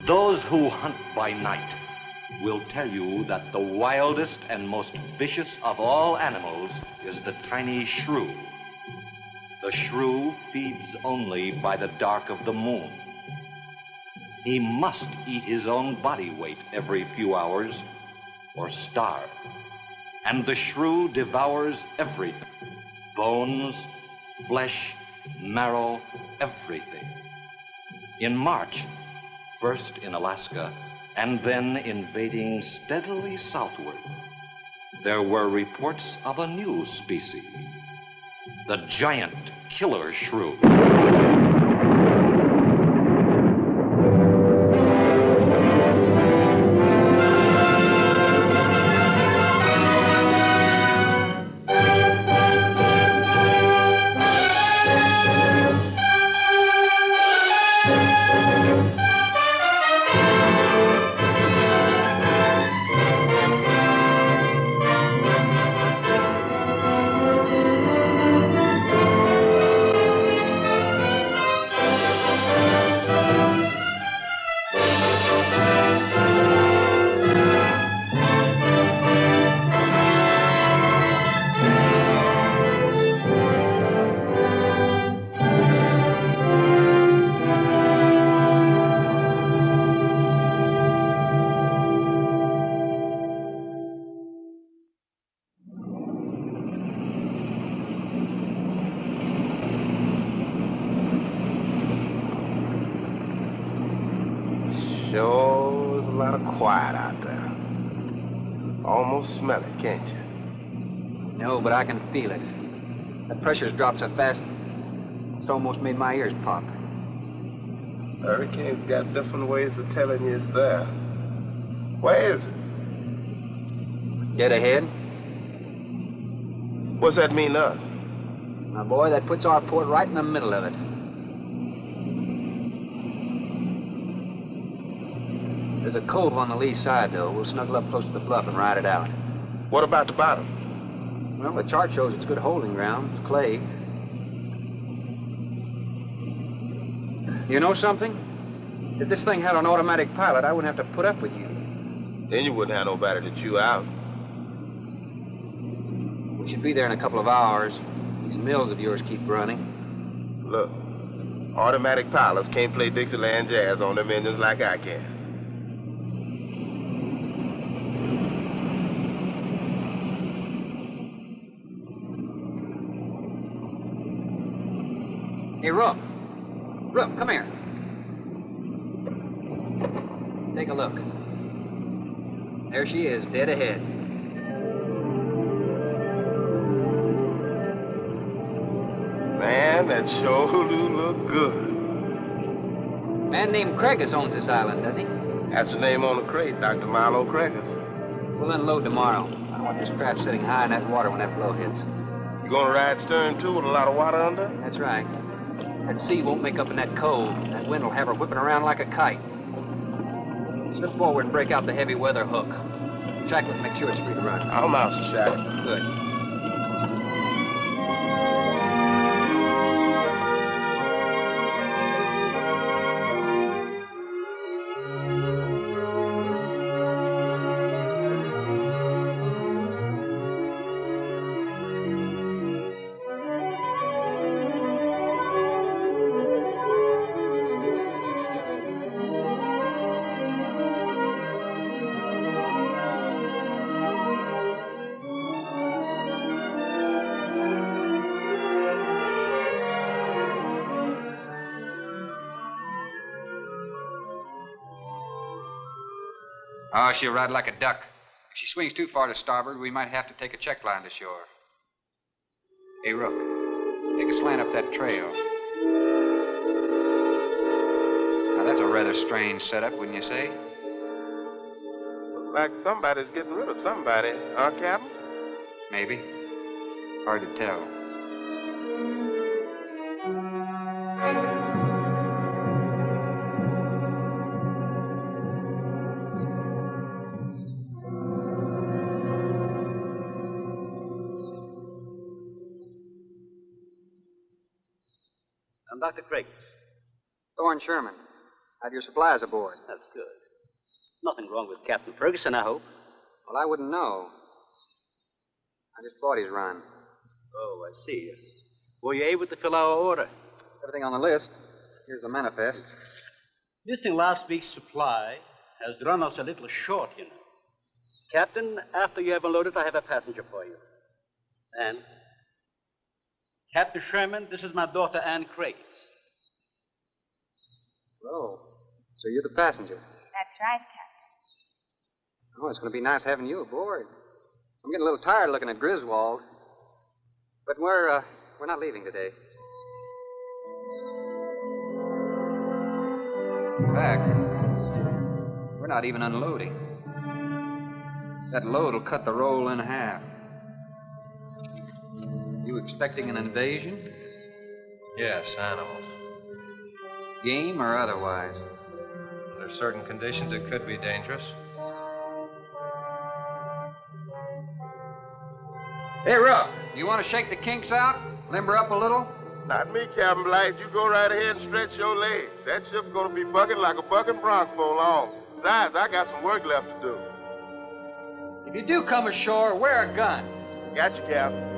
Those who hunt by night will tell you that the wildest and most vicious of all animals is the tiny shrew. The shrew feeds only by the dark of the moon. He must eat his own body weight every few hours or starve. And the shrew devours everything. Bones, flesh, marrow, everything. In March, first in Alaska, and then invading steadily southward, there were reports of a new species, the giant killer shrew. Sure is a lot of quiet out there. Almost smell it, can't you? No, but I can feel it. That pressure's dropped so fast, it's almost made my ears pop. Hurricane's got different ways of telling you it's there. Where is it? Dead ahead. What's that mean to us? My boy, that puts our port right in the middle of it. There's a cove on the lee side, though. We'll snuggle up close to the bluff and ride it out. What about the bottom? Well, the chart shows it's good holding ground. It's clay. You know something? If this thing had an automatic pilot, I wouldn't have to put up with you. Then you wouldn't have nobody to chew out. We should be there in a couple of hours. These mills of yours keep running. Look, automatic pilots can't play Dixieland jazz on them engines like I can. Hey, Rook. Rook, come here. Take a look. There she is, dead ahead. Man, that sure do look good. A man named Craigus owns this island, doesn't he? That's the name on the crate, Dr. Milo Craigus. We'll unload tomorrow. I don't want this craft sitting high in that water when that blow hits. You gonna ride stern, too, with a lot of water under? That's right. That sea won't make up in that cove. That wind will have her whipping around like a kite. Slip forward and break out the heavy weather hook. Shacklet, make sure it's free to run. I'm out, Shacklet. Good. Oh, she'll ride like a duck. If she swings too far to starboard, we might have to take a check line to shore. Hey, Rook, take a slant up that trail. Now, that's a rather strange setup, wouldn't you say? Like somebody's getting rid of somebody, huh, Captain? Maybe. Hard to tell. I'm Dr. Craigus. Thorne Sherman. Have your supplies aboard? That's good. Nothing wrong with Captain Ferguson, I hope. Well, I wouldn't know. I just bought his run. Oh, I see. Were you able to fill our order? Everything on the list. Here's the manifest. Missing last week's supply has run us a little short, you know. Captain, after you have unloaded, I have a passenger for you. And Captain Sherman, this is my daughter, Ann Craig. Oh, so you're the passenger. That's right, Captain. Oh, it's going to be nice having you aboard. I'm getting a little tired looking at Griswold. But we're not leaving today. In fact, we're not even unloading. That load will cut the roll in half. You expecting an invasion? Yes, animals. Game or otherwise? Under certain conditions, it could be dangerous. Hey, Rook, you want to shake the kinks out? Limber up a little? Not me, Captain Blight. You go right ahead and stretch your legs. That ship's gonna be bucking like a bucking bronc for long. Besides, I got some work left to do. If you do come ashore, wear a gun. Got you, Captain.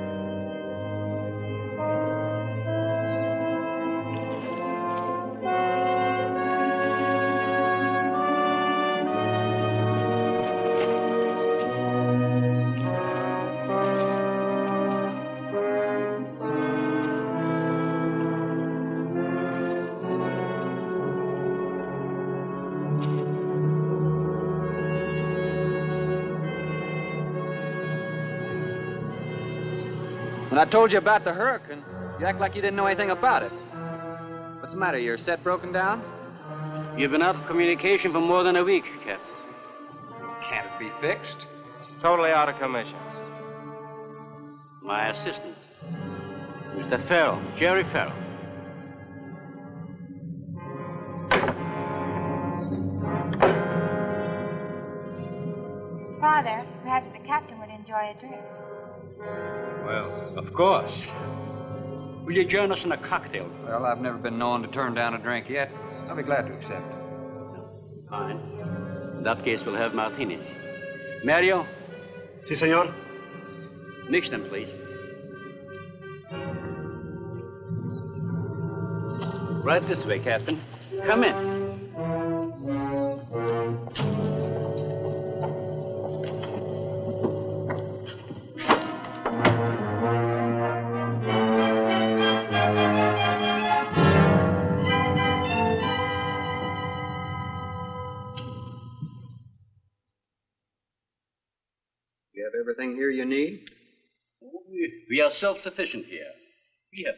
When I told you about the hurricane, you act like you didn't know anything about it. What's the matter? Your set broken down? You've been out of communication for more than a week, Captain. Can't it be fixed? It's totally out of commission. My assistant, Mr. Farrell, Jerry Farrell. Father, perhaps the captain would enjoy a drink. Well, of course. Will you join us in a cocktail? Well, I've never been known to turn down a drink yet. I'll be glad to accept. Fine. In that case, we'll have martinis. Mario, Si, senor. mix them, please. Right this way, Captain. Come in. You have everything here you need? We are self-sufficient here. We have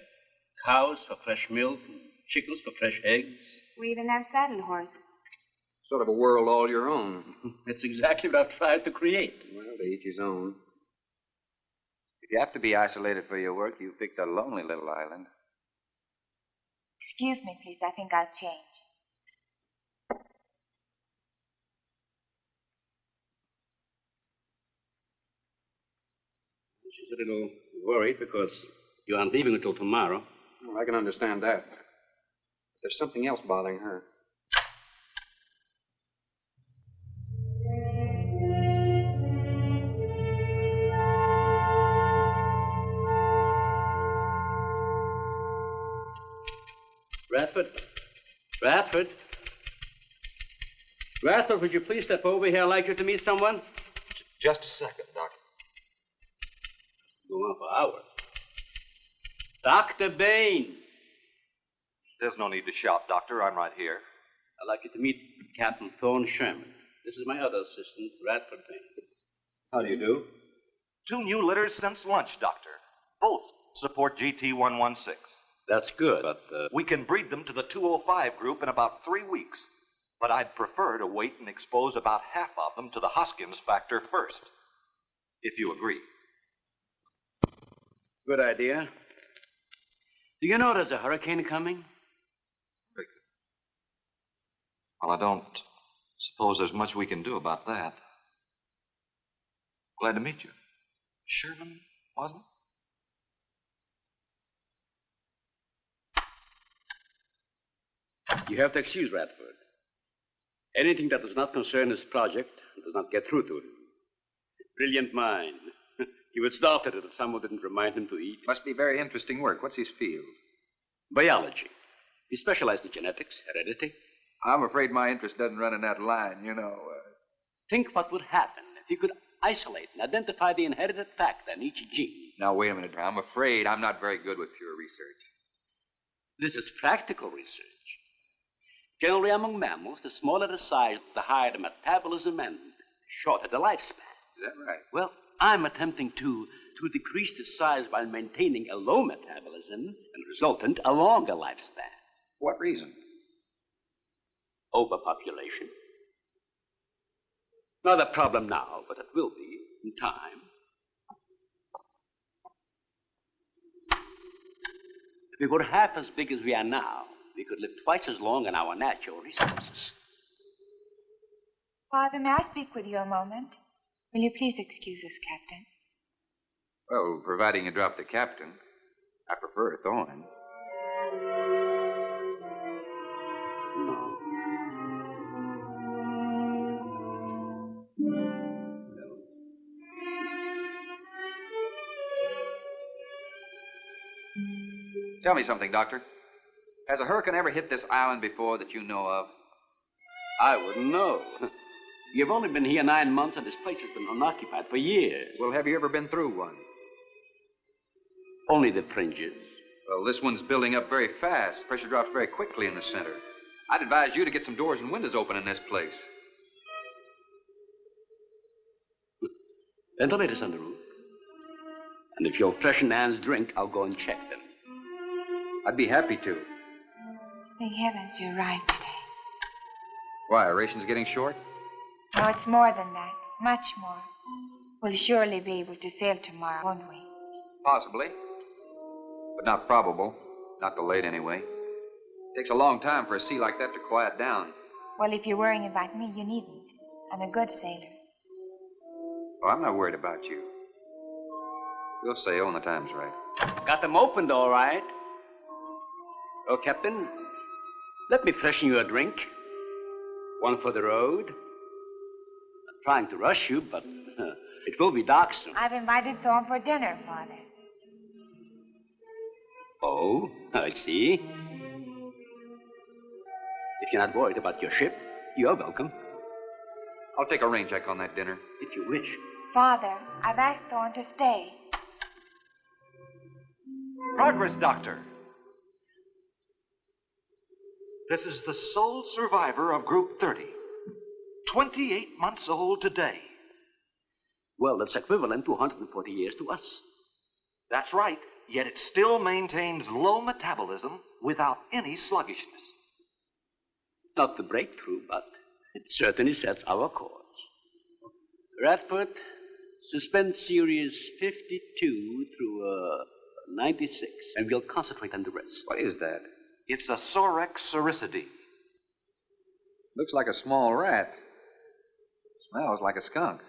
cows for fresh milk, and chickens for fresh eggs. We even have saddle horses. Sort of a world all your own. That's exactly what I've tried to create. Well, to each his own. If you have to be isolated for your work, you picked a lonely little island. Excuse me, please. I think I'll change. She's a little worried because you aren't leaving until tomorrow. Well, I can understand that. There's something else bothering her. Radford, would you please step over here? I'd like you to meet someone. Just a second, Doctor. Go on for hours. Dr. Bain. There's no need to shout, Doctor. I'm right here. I'd like you to meet Captain Thorne Sherman. This is my other assistant, Radford Bain. How do you do? 2 new litters since lunch, Doctor. Both support GT116. That's good, but... We can breed them to the 205 group in about 3 weeks. But I'd prefer to wait and expose about half of them to the Hoskins factor first. If you agree. Good idea. Do you know there's a hurricane coming? Well, I don't suppose there's much we can do about that. Glad to meet you. Sherman, wasn't it? You have to excuse Radford. Anything that does not concern his project does not get through to him. Brilliant mind. He would starve at it if someone didn't remind him to eat. Must be very interesting work. What's his field? Biology. He specialized in genetics, heredity. I'm afraid my interest doesn't run in that line, you know. Think what would happen if he could isolate and identify the inherited factor in each gene. Now, wait a minute. I'm afraid I'm not very good with pure research. This is practical research. Generally, among mammals, the smaller the size, the higher the metabolism and the shorter the lifespan. Is that right? Well, I'm attempting to decrease the size by maintaining a low metabolism and resultant a longer lifespan. What reason? Overpopulation. Not a problem now, but it will be in time. If we were half as big as we are now, we could live twice as long on our natural resources. Father, may I speak with you a moment? Will you please excuse us, Captain? Well, providing you drop the captain. I prefer a thorn. No. Tell me something, Doctor. Has a hurricane ever hit this island before that you know of? I wouldn't know. You've only been here 9 months, and this place has been unoccupied for years. Well, have you ever been through one? Only the fringes. Well, this one's building up very fast. Pressure drops very quickly in the center. I'd advise you to get some doors and windows open in this place. Ventilators on the roof. And if you'll freshen Anne's drink, I'll go and check them. I'd be happy to. Thank heavens you arrived today. Why, are rations getting short? No, it's more than that. Much more. We'll surely be able to sail tomorrow, won't we? Possibly. But not probable. Not delayed, anyway. It takes a long time for a sea like that to quiet down. Well, if you're worrying about me, you needn't. I'm a good sailor. Oh, I'm not worried about you. We'll sail when the time's right. Got them opened, all right. Oh, Captain, let me freshen you a drink. One for the road. I'm trying to rush you, but it will be dark soon. I've invited Thorne for dinner, Father. Oh, I see. If you're not worried about your ship, you're welcome. I'll take a rain check on that dinner. If you wish. Father, I've asked Thorne to stay. Progress, Doctor. This is the sole survivor of Group 30. 28 months old today. Well, that's equivalent to 140 years to us. That's right, yet it still maintains low metabolism without any sluggishness. Not the breakthrough, but it certainly sets our course. Radford, suspense series 52 through 96, and we'll concentrate on the rest. What is that? It's a Sorex cericidae. Looks like a small rat. Smells like a skunk.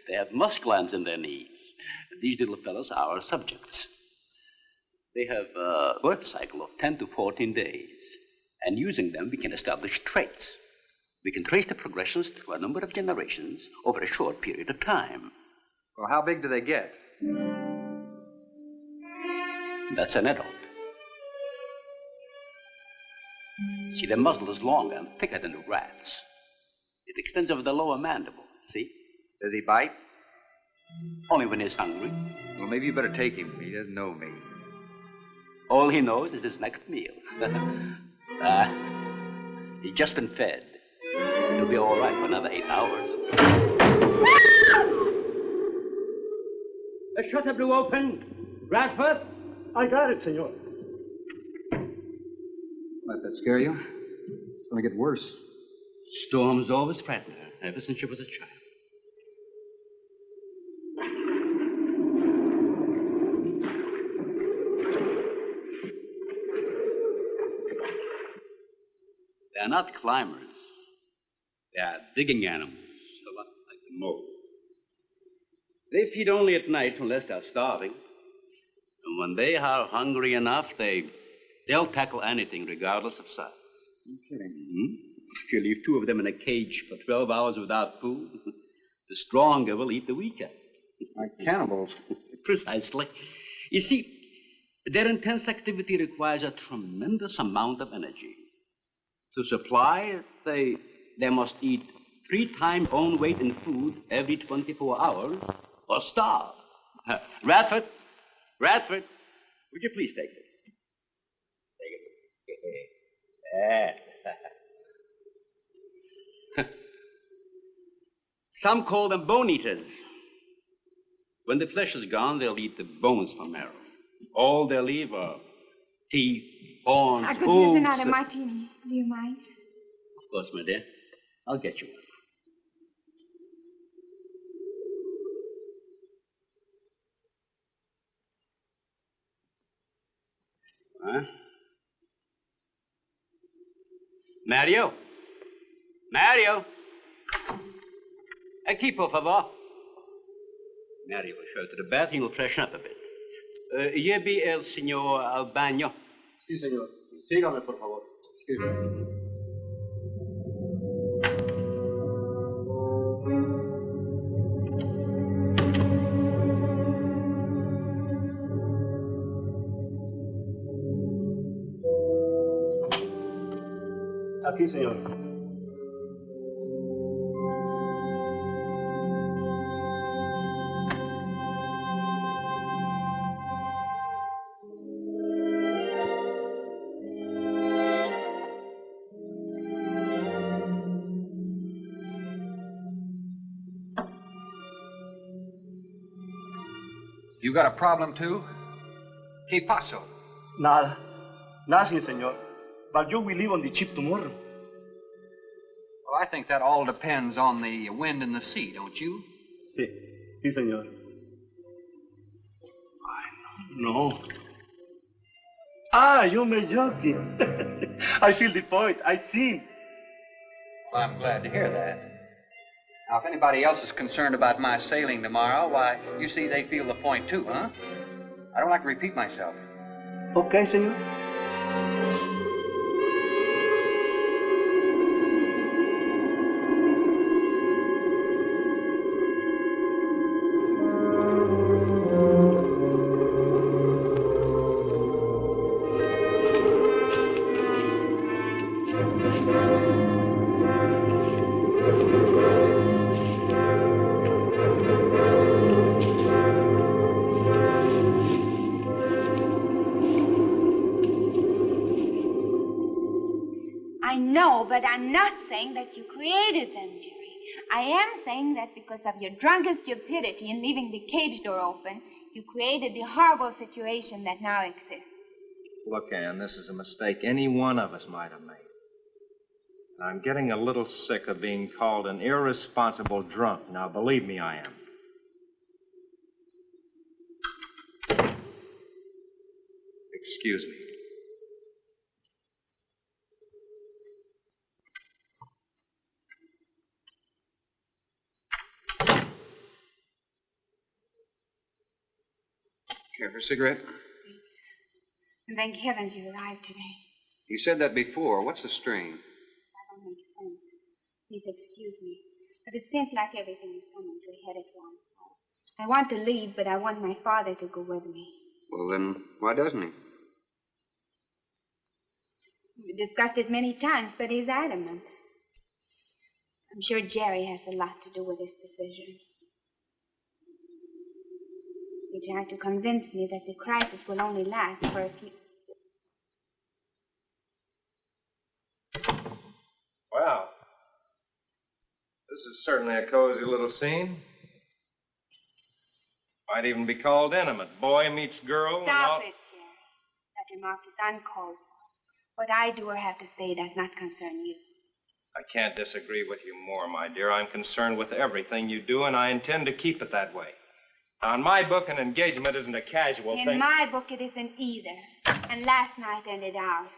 They have musk glands in their knees. These little fellows are our subjects. They have a birth cycle of 10 to 14 days. And using them, we can establish traits. We can trace the progressions through a number of generations over a short period of time. Well, how big do they get? That's an adult. See, their muzzle is longer and thicker than the rat's. It extends over the lower mandible, see? Does he bite? Only when he's hungry. Well, maybe you better take him. He doesn't know me. All he knows is his next meal. He's just been fed. He'll be all right for another 8 hours. The shutter blew open. Radford? I got it, senor. Let that scare you? It's going to get worse. Storms always frighten her, ever since she was a child. They're not climbers. They are digging animals, a lot like the mole. They feed only at night unless they're starving. And when they are hungry enough, they'll tackle anything regardless of size. No kidding. Mm-hmm. If you leave two of them in a cage for 12 hours without food, the stronger will eat the weaker. Like cannibals. Precisely. You see, their intense activity requires a tremendous amount of energy. To supply it, they must eat 3 times own weight in food every 24 hours or starve. Radford, would you please take this? Take it. Some call them bone eaters. When the flesh is gone, they'll eat the bones from marrow. All they'll leave are teeth, horns, I could hooves. use another martini. Do you mind? Of course, my dear. I'll get you one. Huh? Mario? Aquí, por favor. Mario will show to the bath. He will freshen up a bit. Lleve el señor al baño. Sí, señor. Sígame, por favor. Excuse me. Aquí, señor. You got a problem, too? ¿Qué pasó? Nada. Nothing, señor. But you will leave on the ship tomorrow. Well, I think that all depends on the wind and the sea, don't you? Sí. Sí, señor. No. Ah, you may joking. I feel the point. I think. Well, I'm glad to hear that. Now, if anybody else is concerned about my sailing tomorrow, why, you see they feel the point too, huh? I don't like to repeat myself. Okay, señor. But I'm not saying that you created them, Jerry. I am saying that because of your drunken stupidity in leaving the cage door open, you created the horrible situation that now exists. Look, Ann, this is a mistake any one of us might have made. I'm getting a little sick of being called an irresponsible drunk. Now, believe me, I am. Excuse me. Care for a cigarette? And thank heavens you arrived today. You said that before. What's the strain? That don't make sense. Please excuse me. But it seems like everything is coming to a head at once. I want to leave, but I want my father to go with me. Well, then, why doesn't he? We discussed it many times, but he's adamant. I'm sure Jerry has a lot to do with this decision. He tried to convince me that the crisis will only last for a few... Well, this is certainly a cozy little scene. Might even be called intimate. Boy meets girl. Stop it, Jerry. That remark is uncalled for. What I do or have to say does not concern you. I can't disagree with you more, my dear. I'm concerned with everything you do, and I intend to keep it that way. Now, in my book, an engagement isn't a casual thing. In my book, it isn't either. And last night ended ours.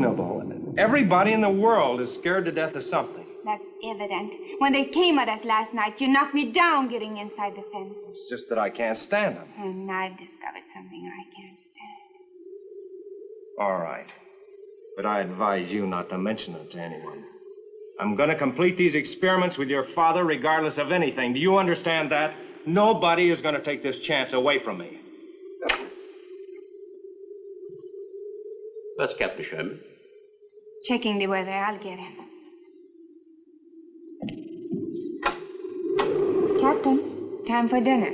unreasonable. Everybody in the world is scared to death of something. That's evident. When they came at us last night, you knocked me down getting inside the fence. It's just that I can't stand them. And I've discovered something I can't stand. All right. But I advise you not to mention it to anyone. I'm going to complete these experiments with your father regardless of anything. Do you understand that? Nobody is going to take this chance away from me. That's Captain Sherman. Checking the weather. I'll get him. Captain, time for dinner.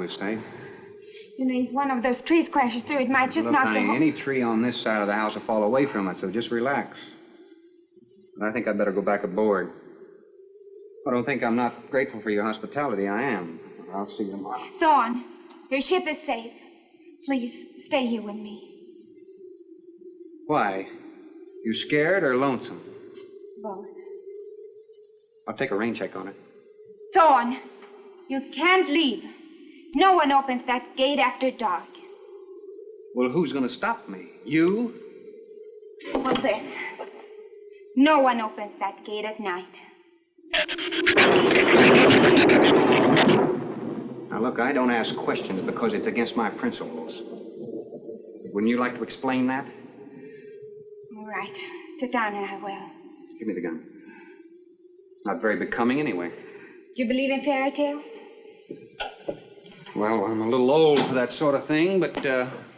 Say. You know, if one of those trees crashes through, it might just Look, knock the honey, whole... any tree on this side of the house will fall away from it, so just relax. But I think I'd better go back aboard. I don't think I'm not grateful for your hospitality. I am. I'll see you tomorrow. Thorne, your ship is safe. Please, stay here with me. Why? You scared or lonesome? Both. I'll take a rain check on it. Thorne, you can't leave. No one opens that gate after dark. Well, who's going to stop me? You? Well, this. No one opens that gate at night. Now, look, I don't ask questions because it's against my principles. Wouldn't you like to explain that? All right. Sit down and I will. Give me the gun. Not very becoming anyway. Do you believe in fairy tales? Well, I'm a little old for that sort of thing, but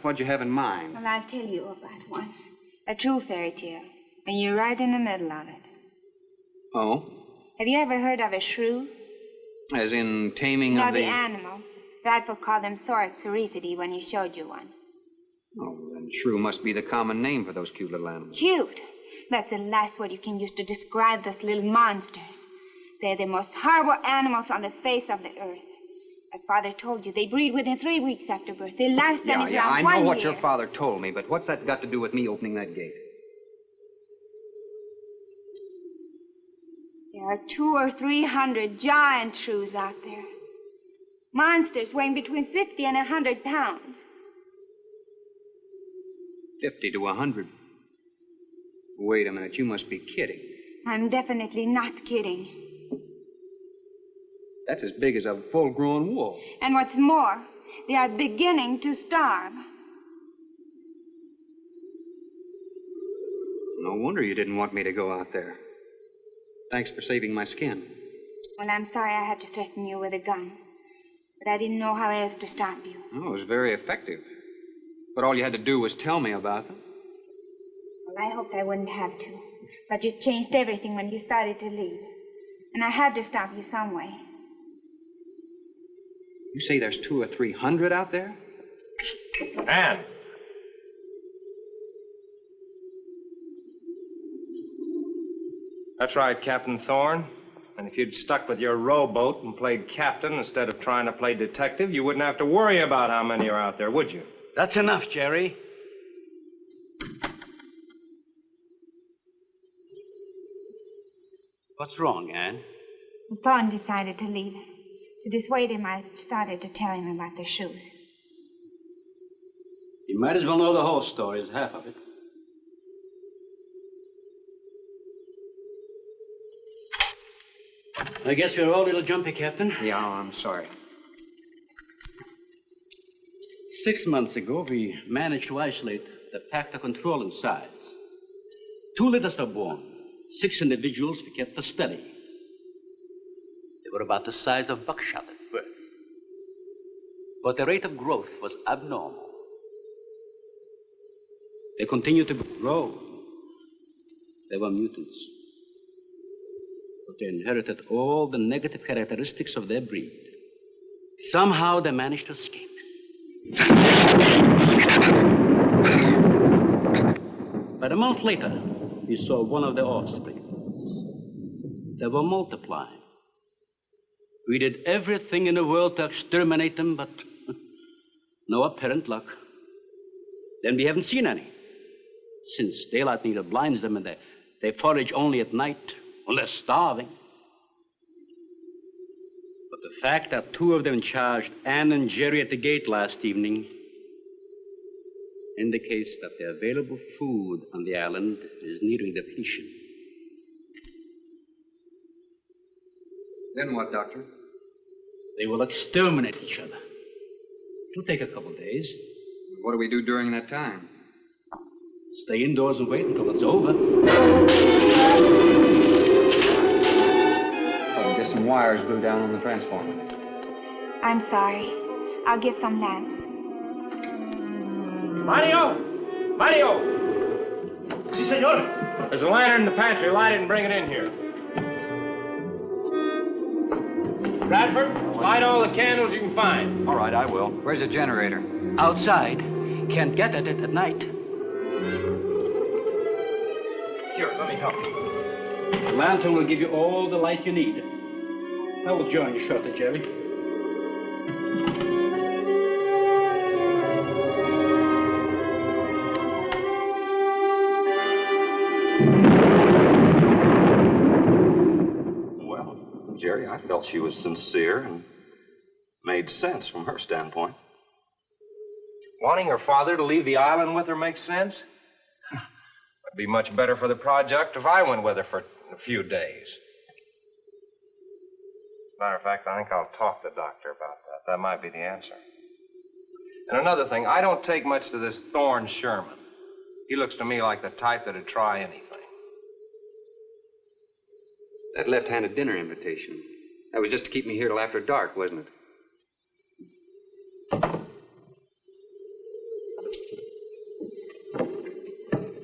what'd you have in mind? Well, I'll tell you about one. A true fairy tale. And you're right in the middle of it. Oh? Have you ever heard of a shrew? As in taming No, of the... the animal. Bradford called them sorcericity when he showed you one. Oh, then shrew must be the common name for those cute little animals. Cute. That's the last word you can use to describe those little monsters. They're the most horrible animals on the face of the earth. As Father told you, they breed within 3 weeks after birth. Their lifespan is around 1 year. I know what your father told me, but what's that got to do with me opening that gate? There are 200 or 300 giant shrews out there. Monsters weighing between 50 and 100 pounds. 50 to 100. Wait a minute, you must be kidding. I'm definitely not kidding. That's as big as a full-grown wolf. And what's more, they are beginning to starve. No wonder you didn't want me to go out there. Thanks for saving my skin. Well, I'm sorry I had to threaten you with a gun. But I didn't know how else to stop you. Oh, it was very effective. But all you had to do was tell me about them. Well, I hoped I wouldn't have to. But you changed everything when you started to leave. And I had to stop you some way. You say there's 200 or 300 out there? Anne! That's right, Captain Thorne. And if you'd stuck with your rowboat and played captain instead of trying to play detective, you wouldn't have to worry about how many are out there, would you? That's enough, Jerry. What's wrong, Anne? Thorne decided to leave. To dissuade him, I started to tell him about the shoes. You might as well know the whole story as half of it. I guess we're all a little jumpy, Captain. Yeah, I'm sorry. 6 months ago, we managed to isolate the pack to control in size. 2 litters were born. 6 individuals were kept for study. They were about the size of buckshot at birth. But the rate of growth was abnormal. They continued to grow. They were mutants. But they inherited all the negative characteristics of their breed. Somehow they managed to escape. But a month later, we saw one of their offspring. They were multiplying. We did everything in the world to exterminate them, but no apparent luck. Then we haven't seen any. Since daylight neither blinds them and they forage only at night, when they're starving. But the fact that 2 of them charged Anne and Jerry at the gate last evening indicates that the available food on the island is nearing depletion. Then what, Doctor? They will exterminate each other. It'll take a couple days. What do we do during that time? Stay indoors and wait until it's over. I'll get some wires glued down on the transformer. I'm sorry. I'll get some lamps. Mario! Mario! Si, senor. There's a lantern in the pantry. Light it and bring it in here. Bradford, light all the candles you can find. All right, I will. Where's the generator? Outside. Can't get at it at night. Here, let me help you. The lantern will give you all the light you need. I will join you shortly, Jerry. Well, Jerry, I felt she was sincere and made sense from her standpoint. Wanting her father to leave the island with her makes sense? It'd be much better for the project if I went with her for a few days. Matter of fact, I think I'll talk to the doctor about that. That might be the answer. And another thing, I don't take much to this Thorne Sherman. He looks to me like the type that'd try anything. That left-handed dinner invitation. That was just to keep me here till after dark, wasn't it?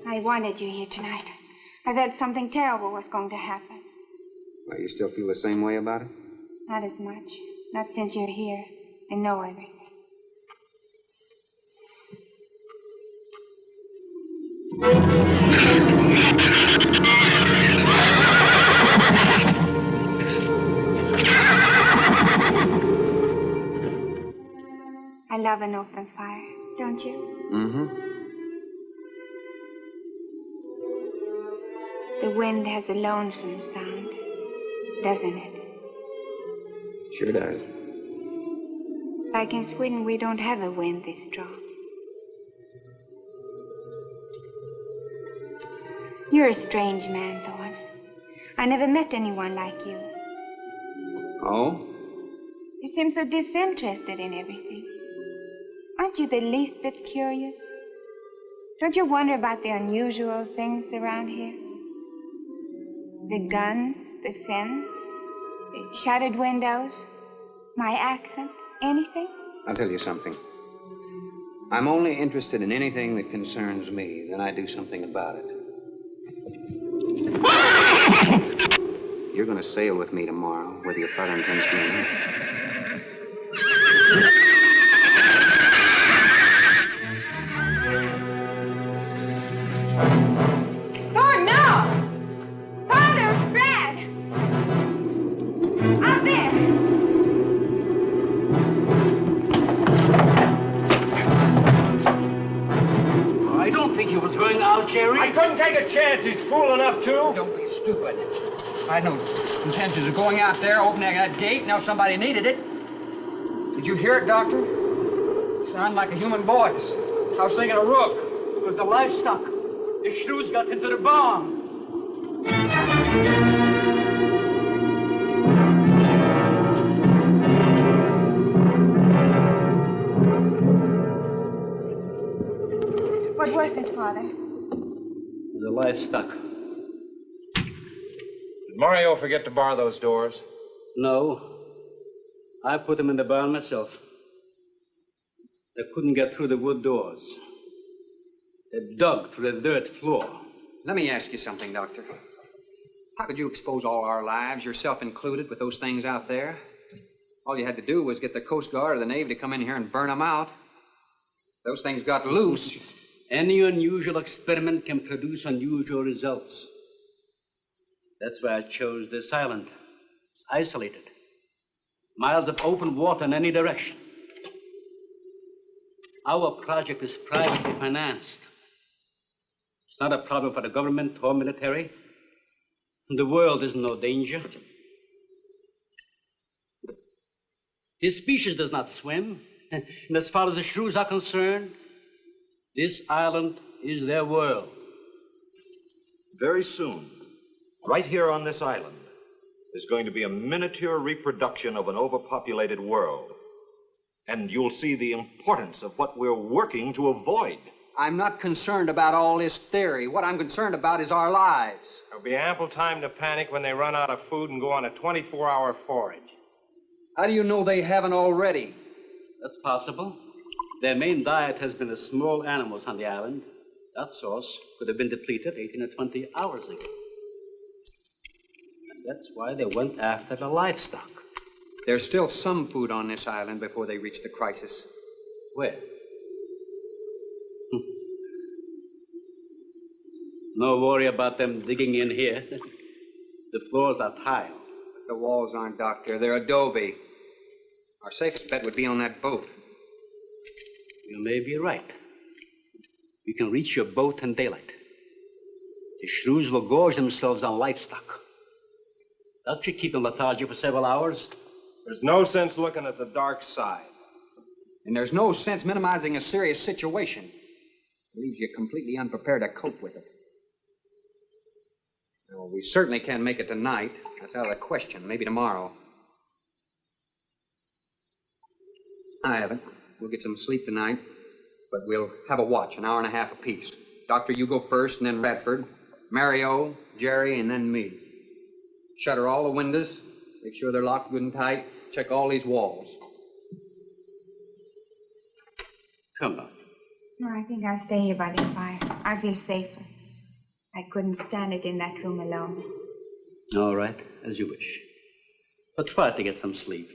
I wanted you here tonight. I felt something terrible was going to happen. Well, you still feel the same way about it? Not as much. Not since you're here and know everything. I love an open fire, don't you? Mm-hmm. The wind has a lonesome sound, doesn't it? Sure does. Like in Sweden, we don't have a wind this strong. You're a strange man, Thorne. I never met anyone like you. Oh? You seem so disinterested in everything. Aren't you the least bit curious? Don't you wonder about the unusual things around here? The guns, the fence, the shattered windows, my accent, anything? I'll tell you something. I'm only interested in anything that concerns me. Then I do something about it. You're going to sail with me tomorrow, whether your father intends to or not. Thorne, no! Father, Brad! Out there! I don't think he was going out, Jerry. I couldn't take a chance. He's fool enough to. Don't be stupid. I had no intentions of going out there, opening that gate. Now somebody needed it. Did you hear it, Doctor? Sounded like a human voice. I was thinking of Rook. It was the livestock. The shrews got into the barn. What was it, Father? The livestock. Did Mario forget to bar those doors? No. I put them in the barn myself. They couldn't get through the wood doors. They dug through the dirt floor. Let me ask you something, Doctor. How could you expose all our lives, yourself included, with those things out there? All you had to do was get the Coast Guard or the Navy to come in here and burn them out. Those things got loose. Any unusual experiment can produce unusual results. That's why I chose this island. It's isolated. Miles of open water in any direction. Our project is privately financed. It's not a problem for the government or military. The world is in no danger. This species does not swim. And as far as the shrews are concerned, this island is their world. Very soon, right here on this island, is going to be a miniature reproduction of an overpopulated world. And you'll see the importance of what we're working to avoid. I'm not concerned about all this theory. What I'm concerned about is our lives. There'll be ample time to panic when they run out of food and go on a 24-hour forage. How do you know they haven't already? That's possible. Their main diet has been the small animals on the island. That source could have been depleted 18 or 20 hours ago. And that's why they went after the livestock. There's still some food on this island before they reach the crisis. Where? No worry about them digging in here. The floors are tile. The walls aren't, Doctor. They're adobe. Our safest bet would be on that boat. You may be right. We can reach your boat in daylight. The shrews will gorge themselves on livestock. That should keep them lethargic for several hours. There's no sense looking at the dark side. And there's no sense minimizing a serious situation. It leaves you completely unprepared to cope with it. Well, we certainly can't make it tonight. That's out of the question. Maybe tomorrow. I haven't. We'll get some sleep tonight, but we'll have a watch, an hour and a half apiece. Doctor, you go first, and then Radford, Mario, Jerry, and then me. Shutter all the windows, make sure they're locked good and tight, check all these walls. Come on. No, I think I'll stay here by the fire. I feel safer. I couldn't stand it in that room alone. All right, as you wish. But try to get some sleep.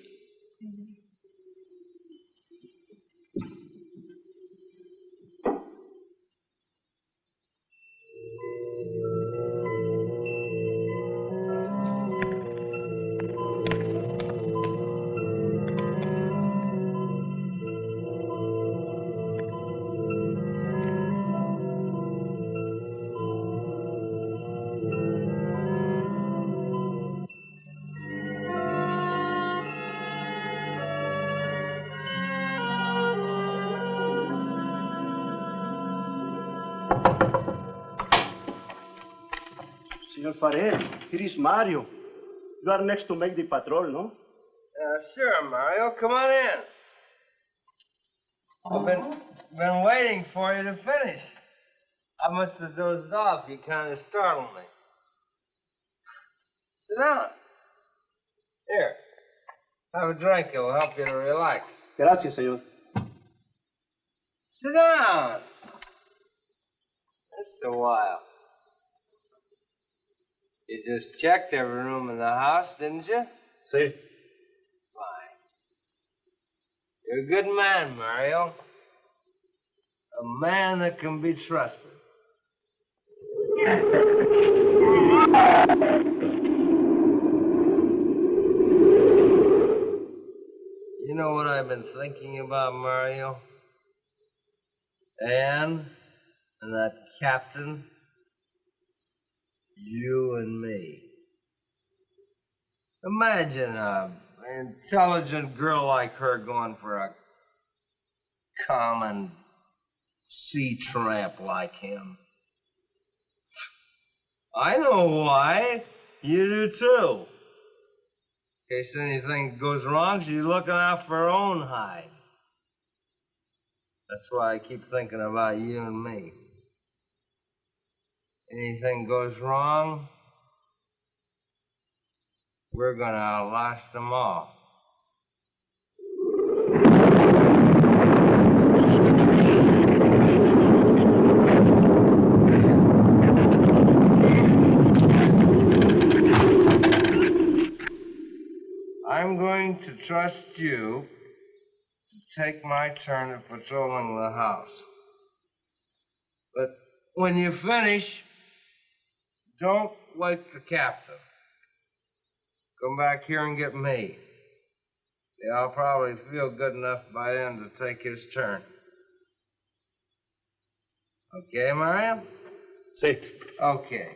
Senor Farrell, here is Mario. You are next to make the patrol, no? Sure, Mario. Come on in. I've been waiting for you to finish. I must have dozed off. You kind of startled me. Sit down. Here. Have a drink. It'll help you to relax. Gracias, señor. Sit down. Just a while. You just checked every room in the house, didn't you? Sí. Fine. You're a good man, Mario. A man that can be trusted. You know what I've been thinking about, Mario? Anne and that captain. You and me. Imagine an intelligent girl like her going for a common sea tramp like him. I know why. You do too. In case anything goes wrong, she's looking out for her own hide. That's why I keep thinking about you and me. anything goes wrong, we're gonna last them all. I'm going to trust you to take my turn at patrolling the house. But when you finish, don't wake the captain. Come back here and get me. Yeah, I'll probably feel good enough by then to take his turn. Okay, Mario? Sí. Okay.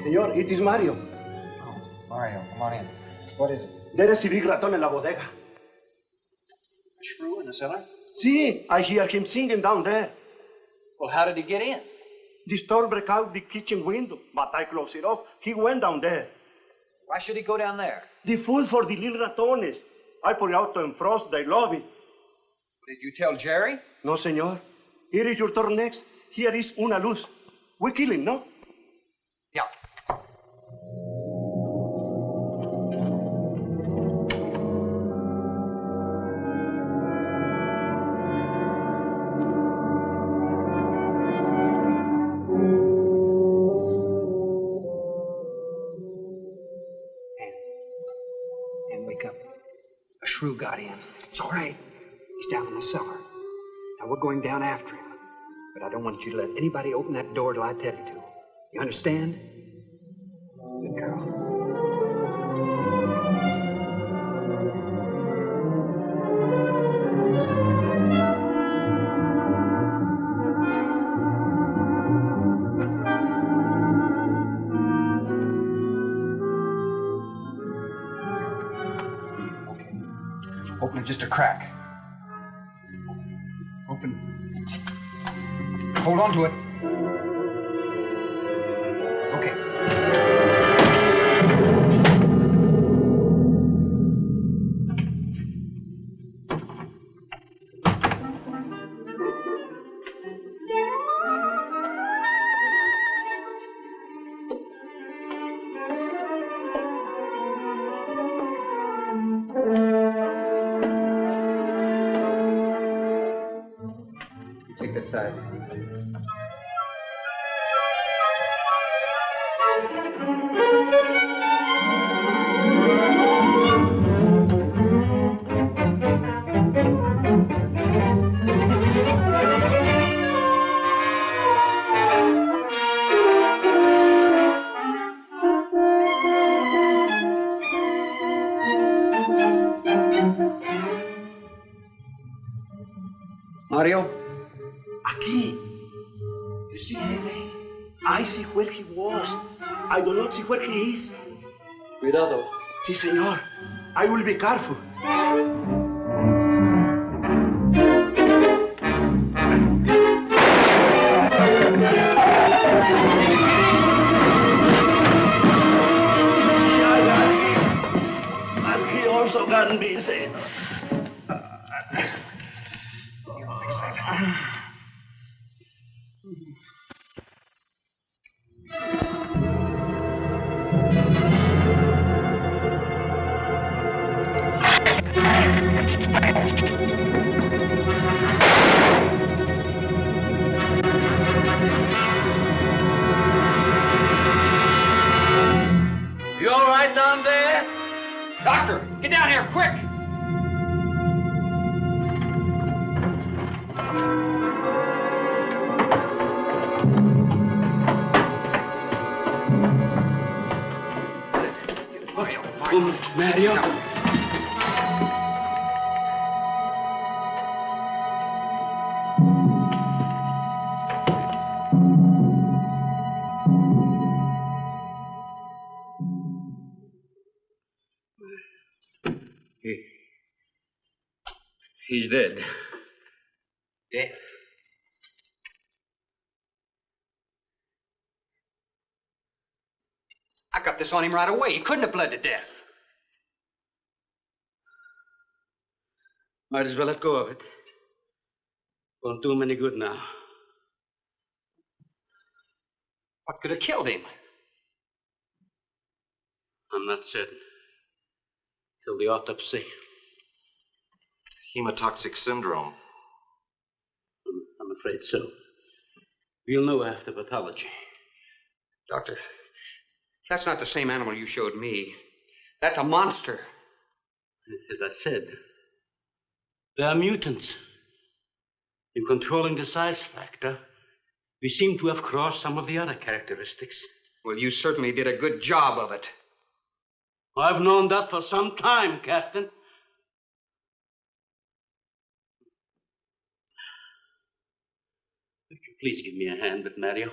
Señor, it is Mario. Oh, Mario, come on in. What is it? There is a big ratón en la bodega. A shrew in the cellar? See, I hear him singing down there. Well, how did he get in? The storm broke out the kitchen window, but I closed it off. He went down there. Why should he go down there? The food for the little ratones. I put it out to frost. They love it. Did you tell Jerry? No, señor. Here is your turn next. Here is una luz. We kill him, no? Yeah. And wake up. A shrew got in. It's all right. He's down in the cellar. Now we're going down after him. But I don't want you to let anybody open that door till I tell you to. You understand? Good girl. Okay. Open it just a crack. Open. Hold on to it. Okay. You take that side. Mario? Aquí. You see anything? I see where he was. I do not see where he is. Cuidado. Sí, señor. I will be careful. And he also got me safe. Mario. He's dead. Dead? I got this on him right away. He couldn't have bled to death. Might as well let go of it. Won't do him any good now. What could have killed him? I'm not certain. Till the autopsy. Hemotoxic syndrome. I'm afraid so. We'll know after pathology. Doctor, that's not the same animal you showed me. That's a monster. As I said, they are mutants. In controlling the size factor, we seem to have crossed some of the other characteristics. Well, you certainly did a good job of it. I've known that for some time, Captain. Would you please give me a hand with Mario?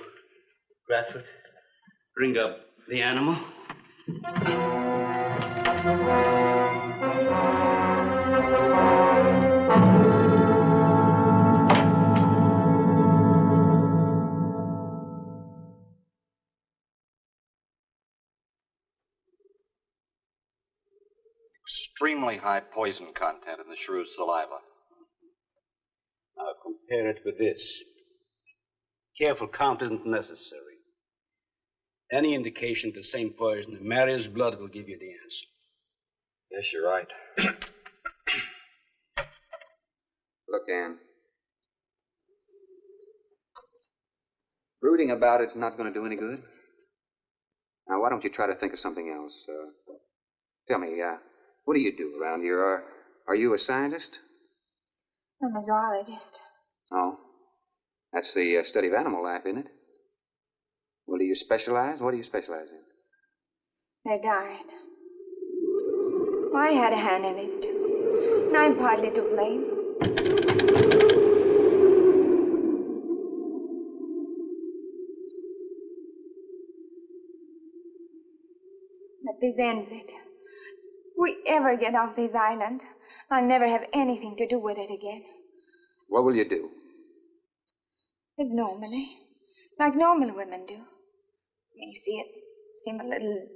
Bradford, bring up the animal. Extremely high poison content in the shrew's saliva. Now compare it with this. Careful count isn't necessary. Any indication of the same poison in Mario's blood will give you the answer. Yes, you're right. Look, Ann. Brooding about it's not going to do any good. Now, why don't you try to think of something else? Tell me, what do you do around here? Are you a scientist? I'm a zoologist. Oh. That's the study of animal life, isn't it? Well, do you specialize? What do you specialize in? They died. Well, I had a hand in this, too. And I'm partly to blame. But this ends it. If we ever get off this island, I'll never have anything to do with it again. What will you do? Live normally. Like normal women do. You see, it seemed a little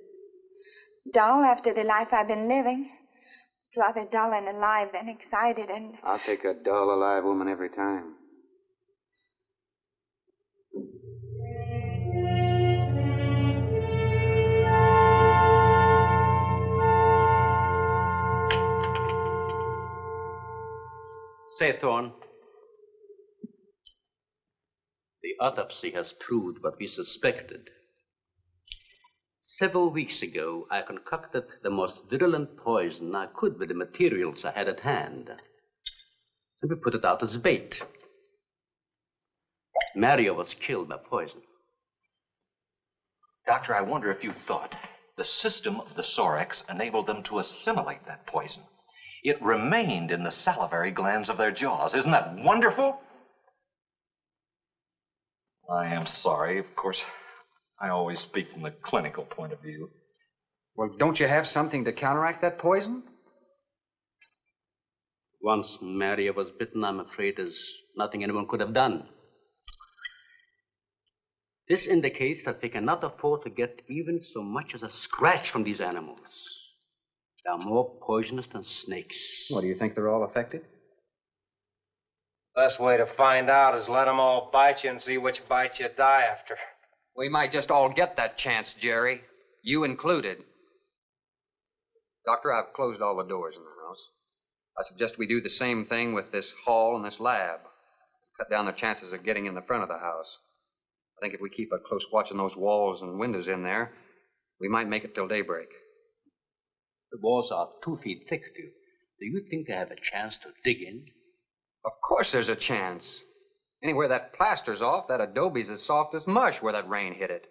dull after the life I've been living. Rather dull and alive than excited and... I'll take a dull, alive woman every time. Say, Thorne, the autopsy has proved what we suspected. Several weeks ago, I concocted the most virulent poison I could with the materials I had at hand. So we put it out as bait. Mario was killed by poison. Doctor, I wonder if you thought the system of the Sorex enabled them to assimilate that poison. It remained in the salivary glands of their jaws. Isn't that wonderful? I am sorry. Of course, I always speak from the clinical point of view. Well, don't you have something to counteract that poison? Once Mario was bitten, I'm afraid there's nothing anyone could have done. This indicates that they cannot afford to get even so much as a scratch from these animals. They are more poisonous than snakes. What, do you think they're all affected? Best way to find out is let them all bite you and see which bite you die after. We might just all get that chance, Jerry. You included. Doctor, I've closed all the doors in the house. I suggest we do the same thing with this hall and this lab. Cut down the chances of getting in the front of the house. I think if we keep a close watch on those walls and windows in there, we might make it till daybreak. The walls are 2 feet thick, do you think they have a chance to dig in? Of course there's a chance. Anywhere that plaster's off, that adobe's as soft as mush where that rain hit it.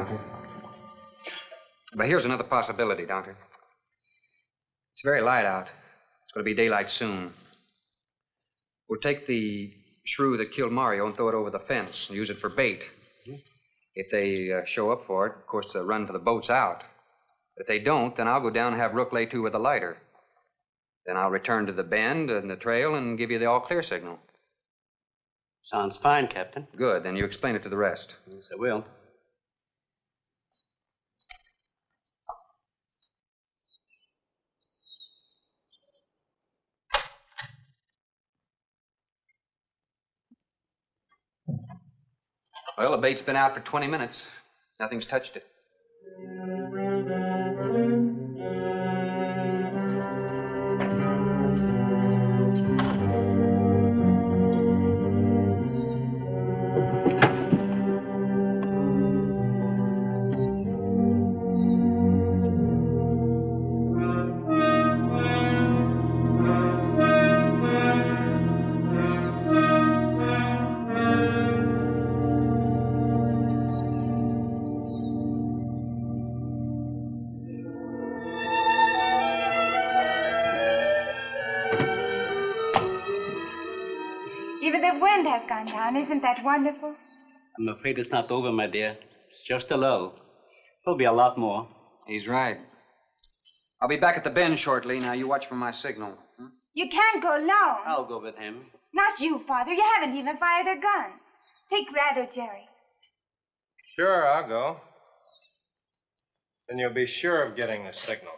Doctor. But here's another possibility, Doctor. It's very light out. It's going to be daylight soon. We'll take the shrew that killed Mario and throw it over the fence and use it for bait. If they show up for it, of course, they'll run for the boats out. If they don't, then I'll go down and have Rook lay to with a lighter. Then I'll return to the bend and the trail and give you the all-clear signal. Sounds fine, Captain. Good. Then you explain it to the rest. Yes, I will. Well, the bait's been out for 20 minutes. Nothing's touched it. Even the wind has gone down. Isn't that wonderful? I'm afraid it's not over, my dear. It's just a lull. There'll be a lot more. He's right. I'll be back at the bend shortly. Now, you watch for my signal. You can't go alone. I'll go with him. Not you, Father. You haven't even fired a gun. Take Red or Jerry. Sure, I'll go. Then you'll be sure of getting a signal.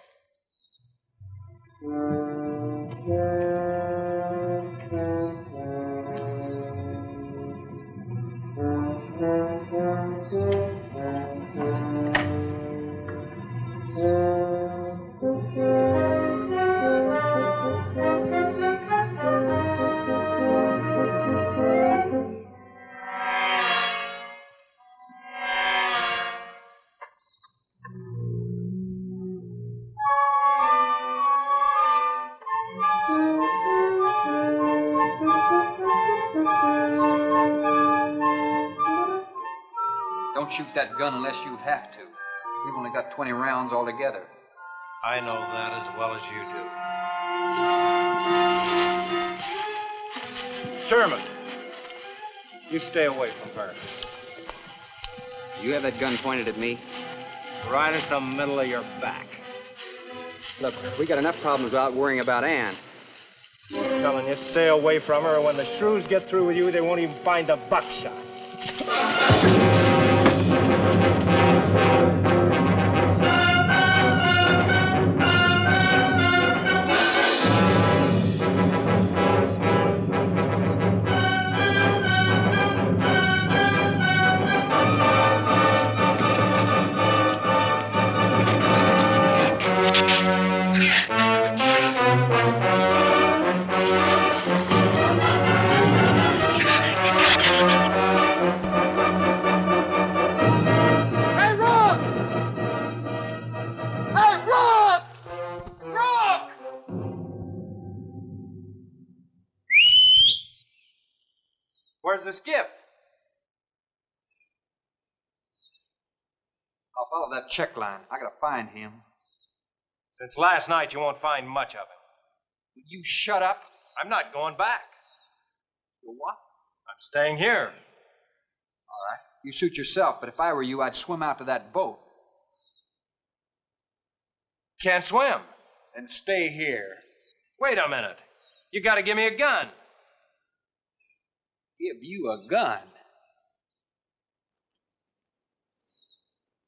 Don't shoot that gun unless you have to. We've only got 20 rounds altogether. I know that as well as you do. Sherman, you stay away from her. You have that gun pointed at me? Right at the middle of your back. Look, we got enough problems without worrying about Ann. I'm telling you, stay away from her, or when the shrews get through with you, they won't even find the buckshot. Where's the skiff? I'll follow that check line. I gotta find him. Since last night, you won't find much of him. Will you shut up? I'm not going back. You what? I'm staying here. All right. You suit yourself, but if I were you, I'd swim out to that boat. Can't swim. Then stay here. Wait a minute. You gotta give me a gun. Give you a gun?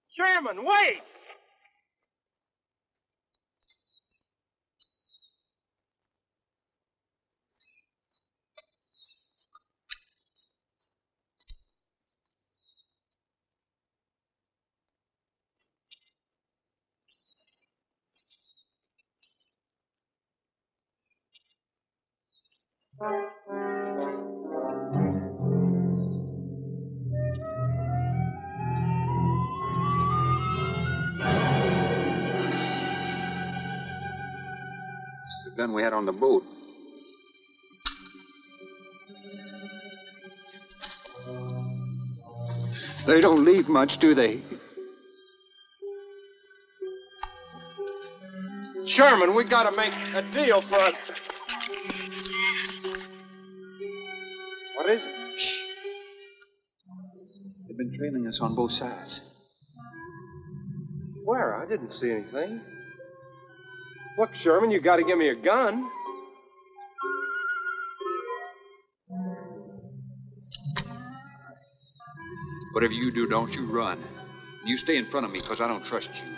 Sherman, wait! This is the gun we had on the boat. They don't leave much, do they? Sherman, we gotta make a deal for it. What is it? Shh. They've been trailing us on both sides. Where? I didn't see anything. Look, Sherman, you gotta give me a gun. Whatever you do, don't you run. You stay in front of me, because I don't trust you.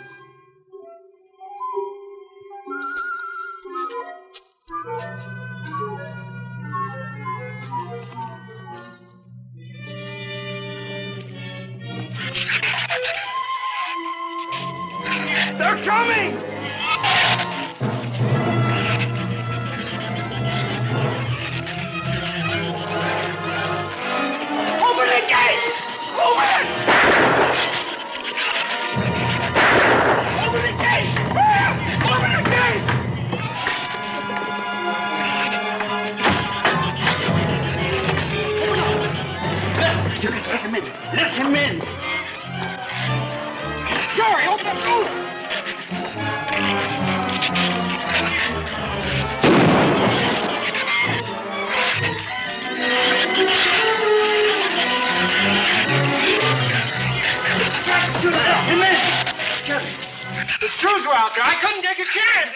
They're coming! Open the gate! Open it! Open the gate! Open the gate! You got to let him in. Let him in. Jerry, open the door! You let him in. Jerry. The Shrews were out there. I couldn't take a chance.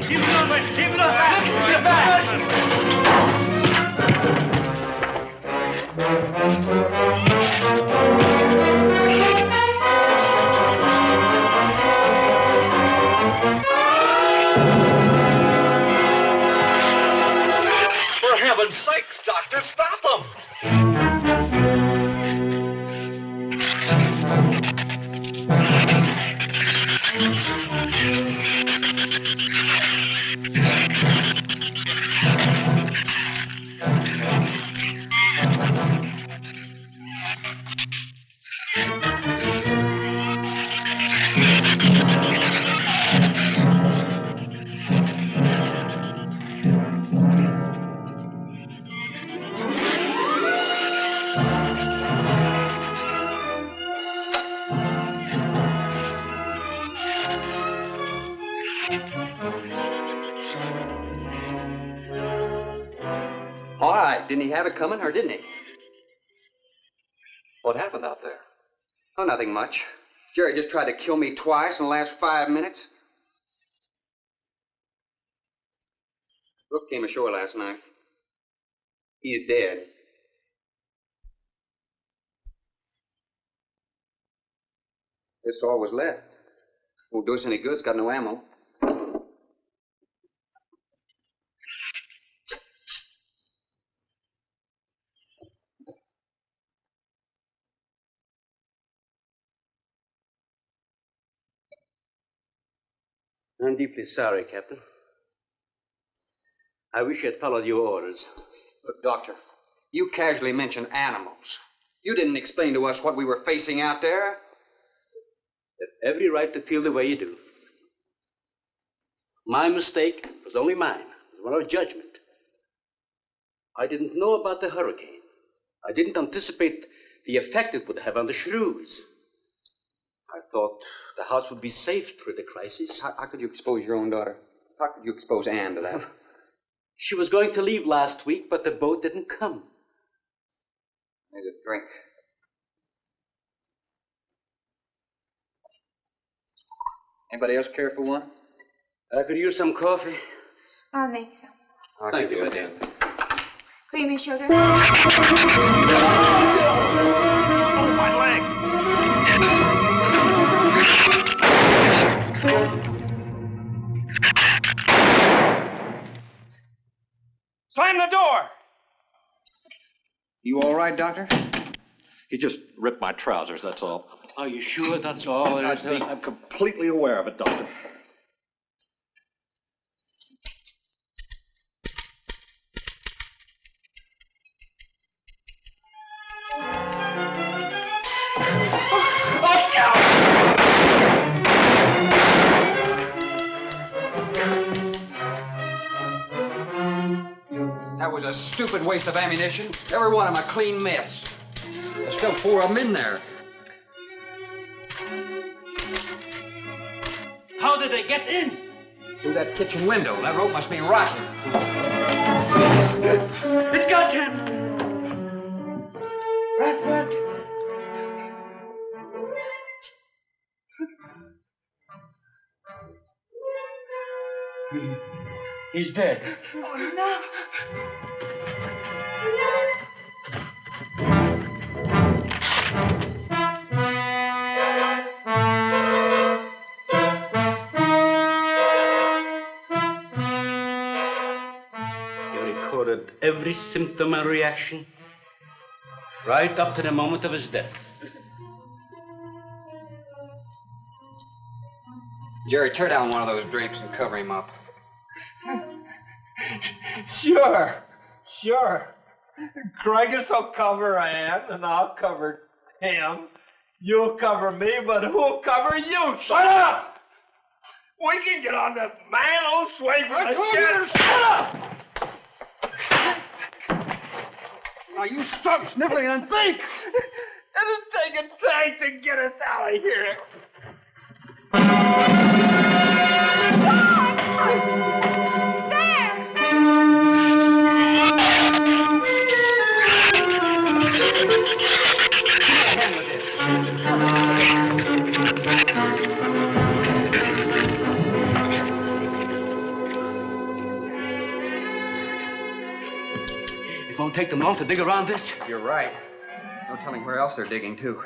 Keep it up, man. Keep it up. Get back. For heaven's sakes, Doctor, stop them! All right. Didn't he have it coming, or didn't he? What happened out there? Oh, nothing much. Jerry just tried to kill me twice in the last 5 minutes. Brooke came ashore last night. He's dead. This all was left. Won't do us any good. It's got no ammo. I'm deeply sorry, Captain. I wish I had followed your orders. Look, Doctor, you casually mentioned animals. You didn't explain to us what we were facing out there. You have every right to feel the way you do. My mistake was only mine. It was one of judgment. I didn't know about the hurricane. I didn't anticipate the effect it would have on the Shrews. I thought the house would be safe through the crisis. How could you expose your own daughter? How could you expose Anne to that? She was going to leave last week, but the boat didn't come. Need a drink. Anybody else care for one? I could use some coffee. I'll make some. Thank you, madam. Creamy sugar. Oh, my leg! Slam the door! You all right, Doctor? He just ripped my trousers, that's all. Are you sure that's all there is? I'm completely aware of it, Doctor. was a stupid waste of ammunition. Every one of them a clean mess. There's still 4 of them in there. How did they get in? Through that kitchen window. That rope must be rotten. It got him! Bradford! He's dead. Oh, no. He recorded every symptom and reaction, right up to the moment of his death. Jerry, tear down one of those drapes and cover him up. Sure. Craigus will cover Ann, and I'll cover him. You'll cover me, but who'll cover you? Shut up! We can get on this man old sway from the shed. Shut up! Now you stop sniffling and think! It'll take a tank to get us out of here. It won't take them long to dig around this. You're right. No telling where else they're digging, too.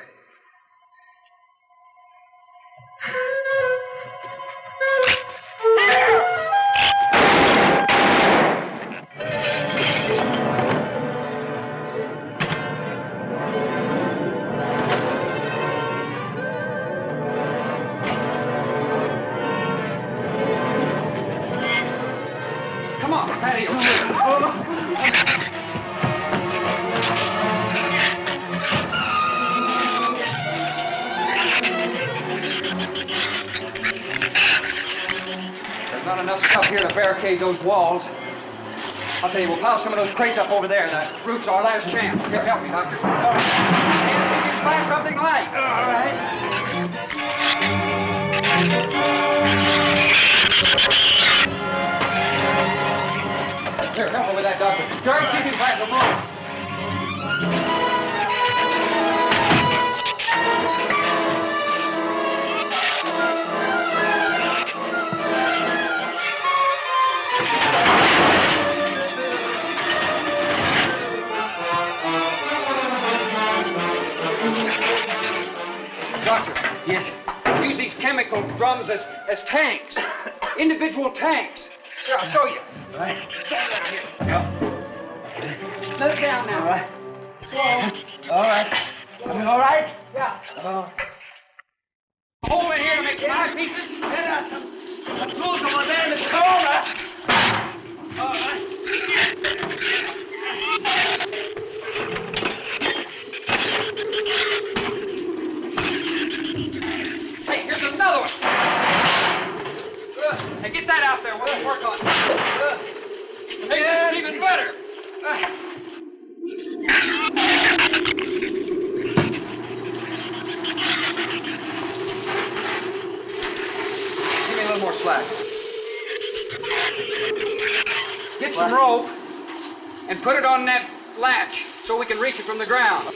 Come on, Patty. There's not enough stuff here to barricade those walls. I'll tell you, we'll pile some of those crates up over there. That roof's our last chance. Here, help me, Doctor. And see if you can find something light. All right. Here, help me with that, Doctor. Jerry, see if you can find some rope. Doctor. Yes? Use these chemical drums as tanks. Individual tanks. Here, I'll show you. All right. Stand down here. Let it down now. All right. Slow. All right. I mean, all right? Yeah. Oh. Hold it here to make some eyepieces. There are some tools over there in the corner. All right. Hey, here's another one. Hey, get that out there. We'll work on it. Make this even better. Give me a little more slack. Get some rope and put it on that latch so we can reach it from the ground.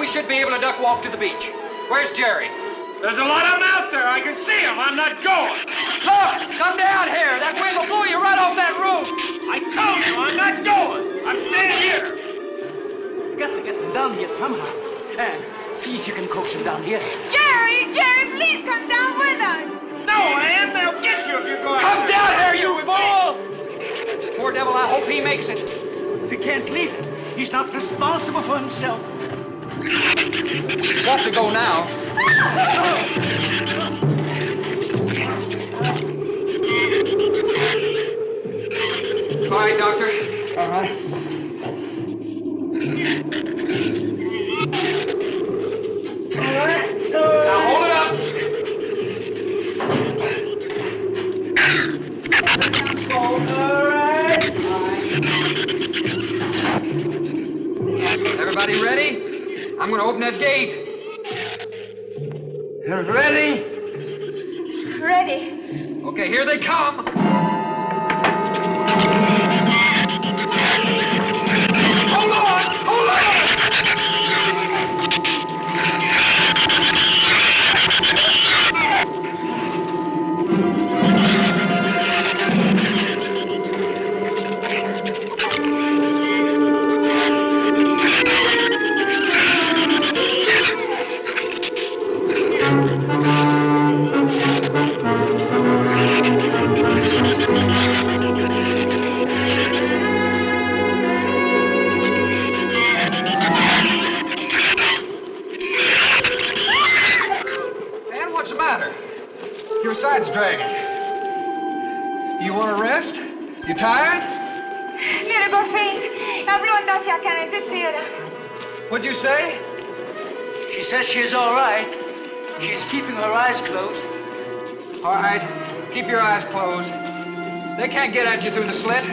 we should be able to duck walk to the beach. Where's Jerry? There's a lot of them out there. I can see them. I'm not going. Look! Come down here! That wind will blow you right off that roof! I told you I'm not going. I'm staying here. You got to get them down here somehow. And see if you can coax them down here. Jerry, please come down with us. No, Ann, they'll get you if you go out Come there. down here, you fool! Poor devil, I hope he makes it. We can't leave him. He's not responsible for himself. Got to go now. All right, Doctor. All right. Now hold it up. Everybody ready? I'm going to open that gate. Ready? Ready. Okay, here they come. Hold on! Hold on! Man, what's the matter? Your side's dragging. You want to rest? You tired? Mira, go faint. Habló hacia acá en tercera. What'd you say? She says she's all right. She's keeping her eyes closed. All right, keep your eyes closed. They can't get at you through the slit.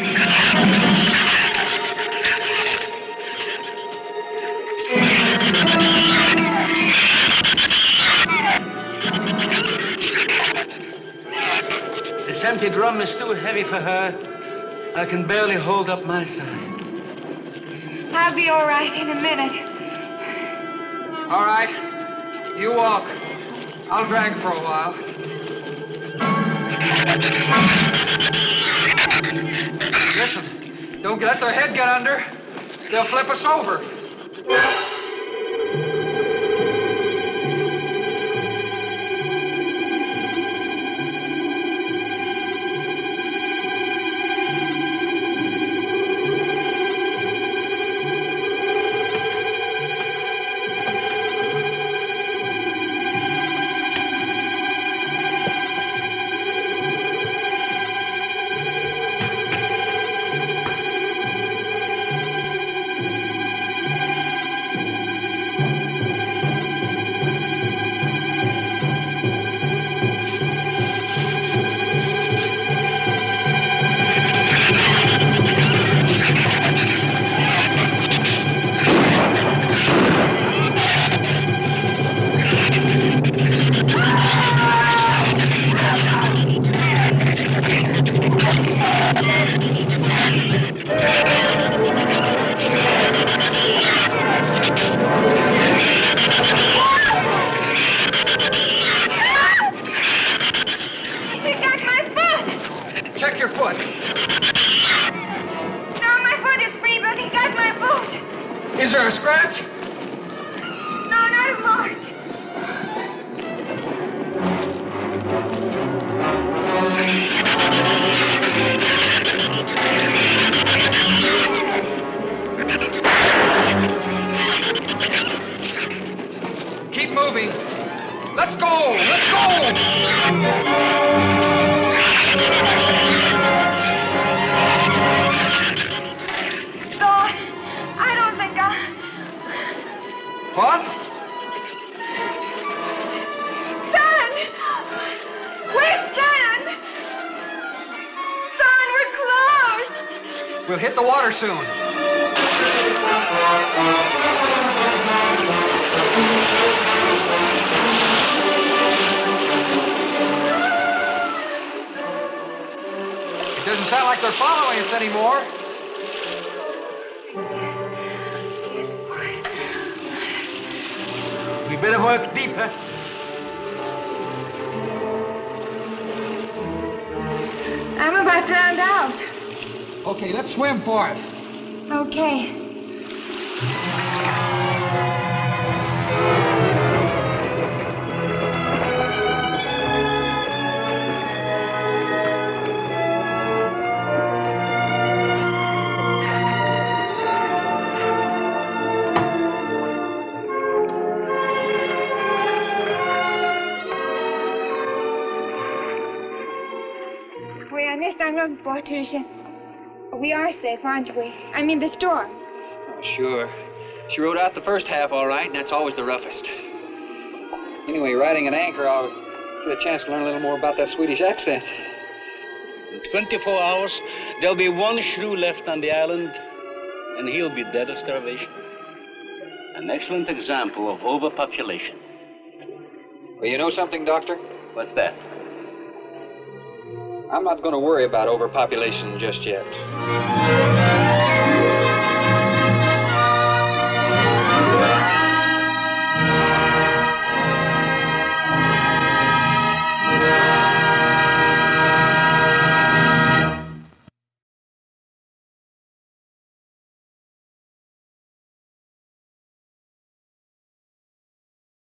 This empty drum is too heavy for her. I can barely hold up my side. I'll be all right in a minute. All right, you walk. I'll drag for a while. Listen, don't let their head get under. They'll flip us over. Check your foot. No, my foot is free, but he got my boot. Is there a scratch? No, not a mark. Keep moving. Let's go! Let's go! Don, I don't think What? Son! Wait, son! Son, we're close! We'll hit the water soon. It doesn't sound like they're following us anymore. better work deeper. I'm about drowned out. Okay, let's swim for it. Okay. We are next on Patricia. We are safe, aren't we? I mean the storm. Oh, sure. She rode out the first half all right, and that's always the roughest. Anyway, riding at anchor, I'll get a chance to learn a little more about that Swedish accent. In 24 hours, there'll be one shrew left on the island, and he'll be dead of starvation. An excellent example of overpopulation. Well, you know something, Doctor? What's that? I'm not going to worry about overpopulation just yet.